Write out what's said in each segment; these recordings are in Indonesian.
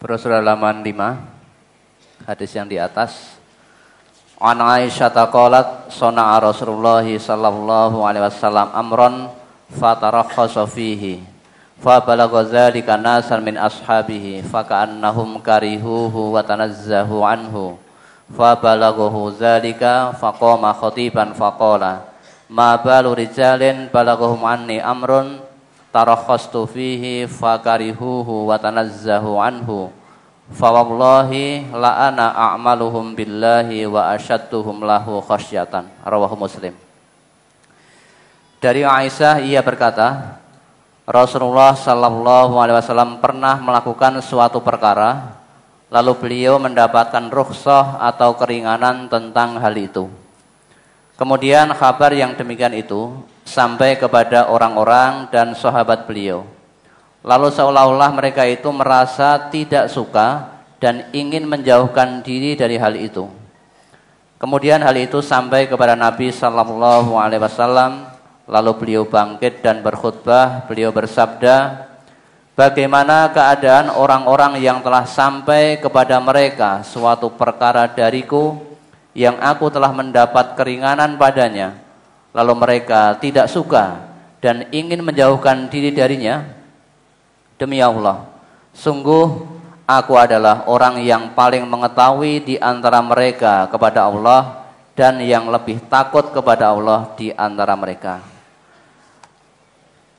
Brosur halaman 5, hadis yang di atas. An Aisyah qalat sana'a Rasulullah sallallahu alaihi wasallam amran fatarakhasa fihi fa balagha dzalika nasan min ashabihi fa ka'annahum karihuhu wa tanazzahu anhu fa balaghahu dzalika faqama khatiban faqala ma balu rijalin balaghahum anni amrun tarakhastu fihi fa karihuhu wa tanazzahu anhu fa wallahi la ana a'maluhum billahi wa asyadduhum lahu khasyatan. Rawahu Muslim. Dari Aisyah ia berkata, Rasulullah sallallahu alaihi wasallam pernah melakukan suatu perkara, lalu beliau mendapatkan rukhsah atau keringanan tentang hal itu. Kemudian kabar yang demikian itu sampai kepada orang-orang dan sahabat beliau. Lalu seolah-olah mereka itu merasa tidak suka dan ingin menjauhkan diri dari hal itu. Kemudian hal itu sampai kepada Nabi sallallahu alaihi wasallam. Lalu beliau bangkit dan berkhutbah. Beliau bersabda, bagaimana keadaan orang-orang yang telah sampai kepada mereka suatu perkara dariku yang aku telah mendapat keringanan padanya, lalu mereka tidak suka dan ingin menjauhkan diri darinya. Demi Allah, sungguh aku adalah orang yang paling mengetahui di antara mereka kepada Allah dan yang lebih takut kepada Allah di antara mereka.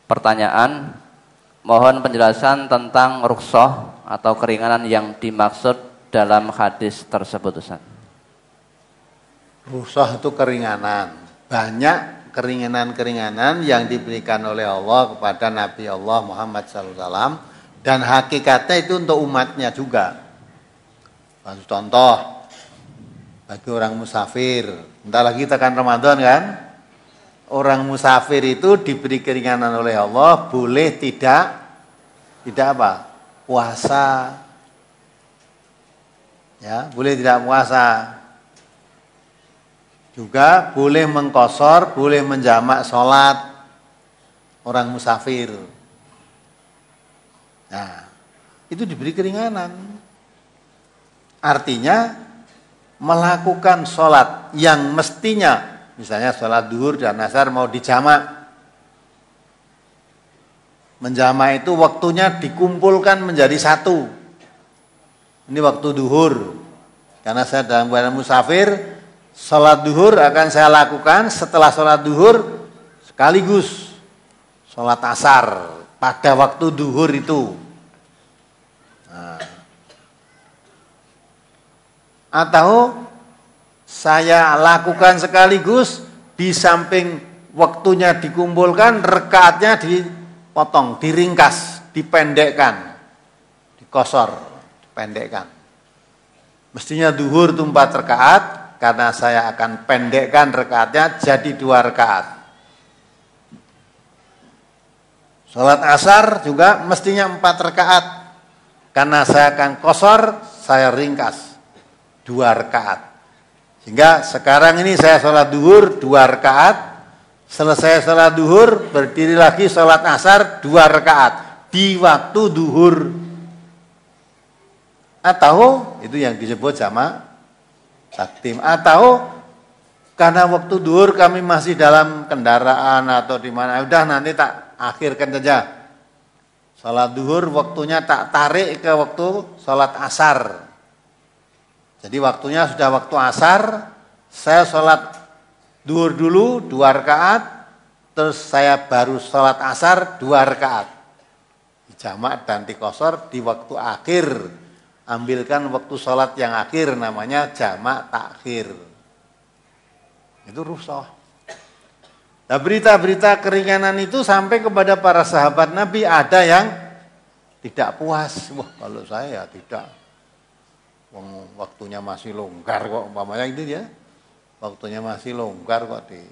Pertanyaan, mohon penjelasan tentang rukhsah atau keringanan yang dimaksud dalam hadis tersebut, Ustaz. Rukhsah itu keringanan. Banyak keringanan-keringanan yang diberikan oleh Allah kepada Nabi Allah Muhammad SAW, dan hakikatnya itu untuk umatnya juga. Contoh, bagi orang musafir, bentar lagi tekan Ramadan kan, orang musafir itu diberi keringanan oleh Allah, boleh tidak apa? Puasa. Ya, boleh tidak puasa. Juga boleh mengqashar, boleh menjamak sholat orang musafir. Nah, itu diberi keringanan. Artinya melakukan sholat yang mestinya, misalnya sholat duhur dan asar mau dijamak. Menjamak itu waktunya dikumpulkan menjadi satu. Ini waktu duhur. Karena saya dalam keadaan musafir, sholat duhur akan saya lakukan setelah sholat duhur sekaligus sholat asar pada waktu duhur itu. Nah. Atau saya lakukan sekaligus, di samping waktunya dikumpulkan, rekaatnya dipotong, diringkas, dipendekkan, dikosor, dipendekkan. Mestinya duhur itu 4 rekaat, karena saya akan pendekkan rekaatnya jadi 2 rekaat. Sholat asar juga mestinya 4 rekaat. Karena saya akan qashar, saya ringkas 2 rekaat. Sehingga sekarang ini saya sholat duhur 2 rekaat. Selesai sholat duhur, berdiri lagi sholat asar 2 rekaat. Di waktu duhur. Atau itu yang disebut jamak takdim. Atau karena waktu duhur kami masih dalam kendaraan atau di mana, udah nanti tak akhirkan saja. Salat duhur waktunya tak tarik ke waktu salat asar. Jadi waktunya sudah waktu asar, saya salat duhur dulu 2 rakaat, terus saya baru salat asar 2 rakaat. Dijamak dan dikosor di waktu akhir. Ambilkan waktu sholat yang akhir, namanya jamak takhir. Itu rukhsah. Nah, berita-berita keringanan itu sampai kepada para sahabat Nabi. Ada yang tidak puas. Wah, kalau saya ya tidak. Waktunya masih longgar kok, umpamanya itu ya. Waktunya masih longgar kok di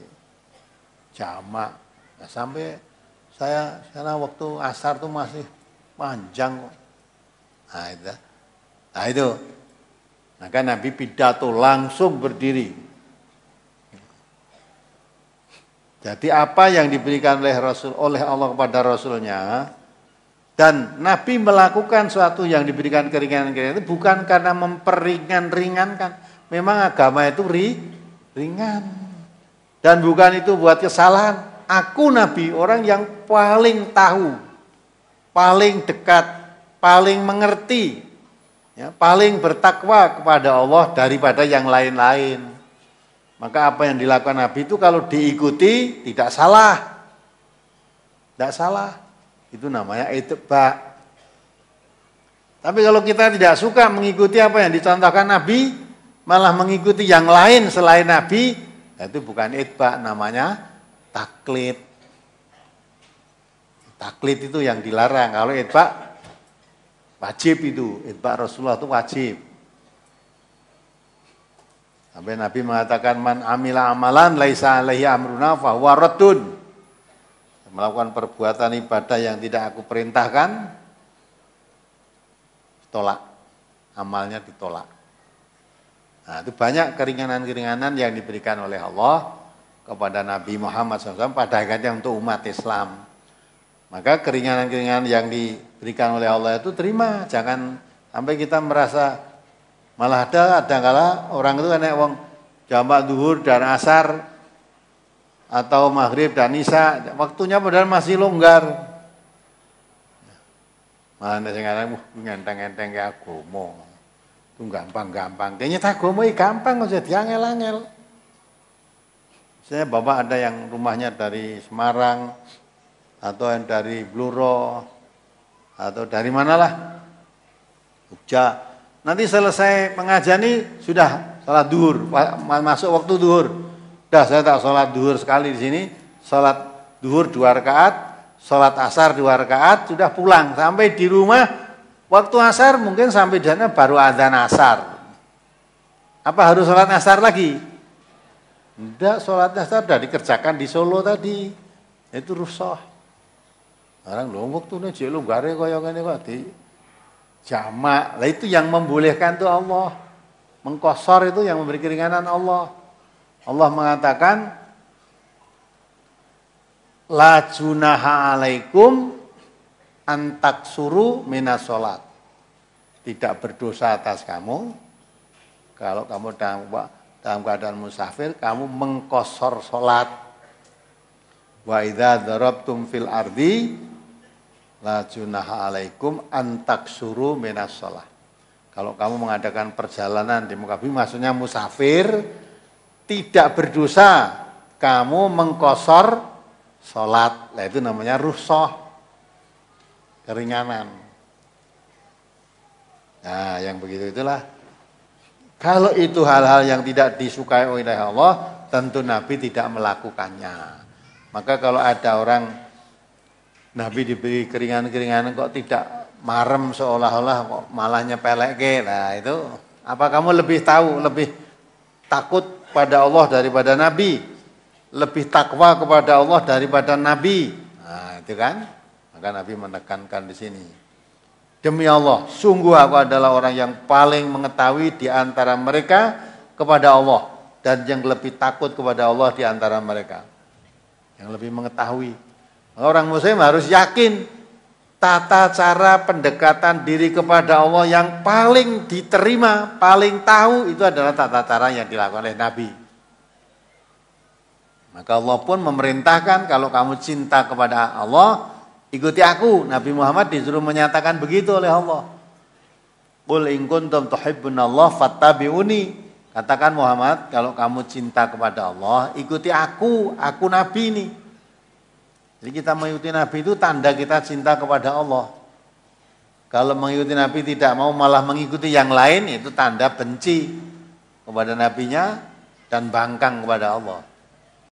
jamak. Nah, sampai saya karena waktu asar tuh masih panjang kok. Nah itu. Maka Nabi pidato langsung berdiri. Jadi apa yang diberikan oleh Allah kepada Rasulnya Dan Nabi melakukan suatu yang diberikan keringanan-keringanan itu bukan karena memperingan-ringankan. Memang agama itu ringan. Dan bukan itu buat kesalahan. Aku Nabi, orang yang paling tahu, paling dekat, paling mengerti, ya, paling bertakwa kepada Allah daripada yang lain-lain. Maka apa yang dilakukan Nabi itu kalau diikuti tidak salah. Tidak salah. Itu namanya ittiba. Tapi kalau kita tidak suka mengikuti apa yang dicontohkan Nabi, malah mengikuti yang lain selain Nabi, itu bukan ittiba, namanya taklid. Taklid itu yang dilarang. Kalau ittiba wajib itu, ittiba Rasulullah itu wajib. Sampai Nabi mengatakan man amila amalan laisa alaihi amruna fahuwa raddun. Melakukan perbuatan ibadah yang tidak aku perintahkan, tolak, amalnya ditolak. Nah, itu banyak keringanan-keringanan yang diberikan oleh Allah kepada Nabi Muhammad SAW pada akhirnya untuk umat Islam. Maka keringanan-keringanan yang diberikan oleh Allah itu terima, jangan sampai kita merasa malah ada kala orang itu kan wong jamak zuhur dan asar atau maghrib dan isya, waktunya padahal masih longgar. Mana sekarang ngenteng-ngenteng ke agama. Itu gampang-gampang. Ternyata agama itu gampang aja diangel-angel. Saya bapak ada yang rumahnya dari Semarang atau yang dari Bluro atau dari manalah, Jogja. Nanti selesai pengajian ini sudah salat duhur, masuk waktu duhur. Dah saya tak sholat duhur sekali di sini, sholat duhur 2 rakaat, sholat asar 2 rakaat, sudah pulang. Sampai di rumah, waktu asar mungkin sampai di sana baru adzan asar. Apa harus sholat asar lagi? Tidak, sholat asar sudah dikerjakan di Solo tadi. Itu rusuh. Orang loh waktu ini jek lunggare kaya ngene kok di jamak. Lah itu yang membolehkan itu Allah. Mengkosor itu yang memberi keringanan Allah. Allah mengatakan la junaha alaikum antaksuru minas sholat. Tidak berdosa atas kamu kalau kamu dalam keadaan musafir, kamu mengkosor sholat. Wa idza darabtum fil ardi la junaha alaikum antaksuru minas sholat. Kalau kamu mengadakan perjalanan di muka bumi, maksudnya musafir, tidak berdosa kamu mengkosor sholat. Nah itu namanya rukhsah, keringanan. Nah yang begitu itulah. Kalau itu hal-hal yang tidak disukai oleh Allah, tentu Nabi tidak melakukannya. Maka kalau ada orang Nabi diberi keringanan-keringanan kok tidak marem seolah-olah kok malah nyepeleke. Nah itu apa kamu lebih tahu, lebih takut pada Allah daripada Nabi, lebih takwa kepada Allah daripada Nabi. Nah, itu kan? Maka Nabi menekankan di sini. Demi Allah, sungguh aku adalah orang yang paling mengetahui di antara mereka kepada Allah dan yang lebih takut kepada Allah di antara mereka. Yang lebih mengetahui. Orang muslim harus yakin tata cara pendekatan diri kepada Allah yang paling diterima, paling tahu itu adalah tata cara yang dilakukan oleh Nabi. Maka Allah pun memerintahkan kalau kamu cinta kepada Allah, ikuti aku. Nabi Muhammad disuruh menyatakan begitu oleh Allah. Qul in kuntum tuhibbunallaha fattabi'uni. Katakan Muhammad, kalau kamu cinta kepada Allah, ikuti aku Nabi ini. Jadi kita mengikuti Nabi itu tanda kita cinta kepada Allah. Kalau mengikuti Nabi tidak mau malah mengikuti yang lain, itu tanda benci kepada Nabinya dan bangkang kepada Allah.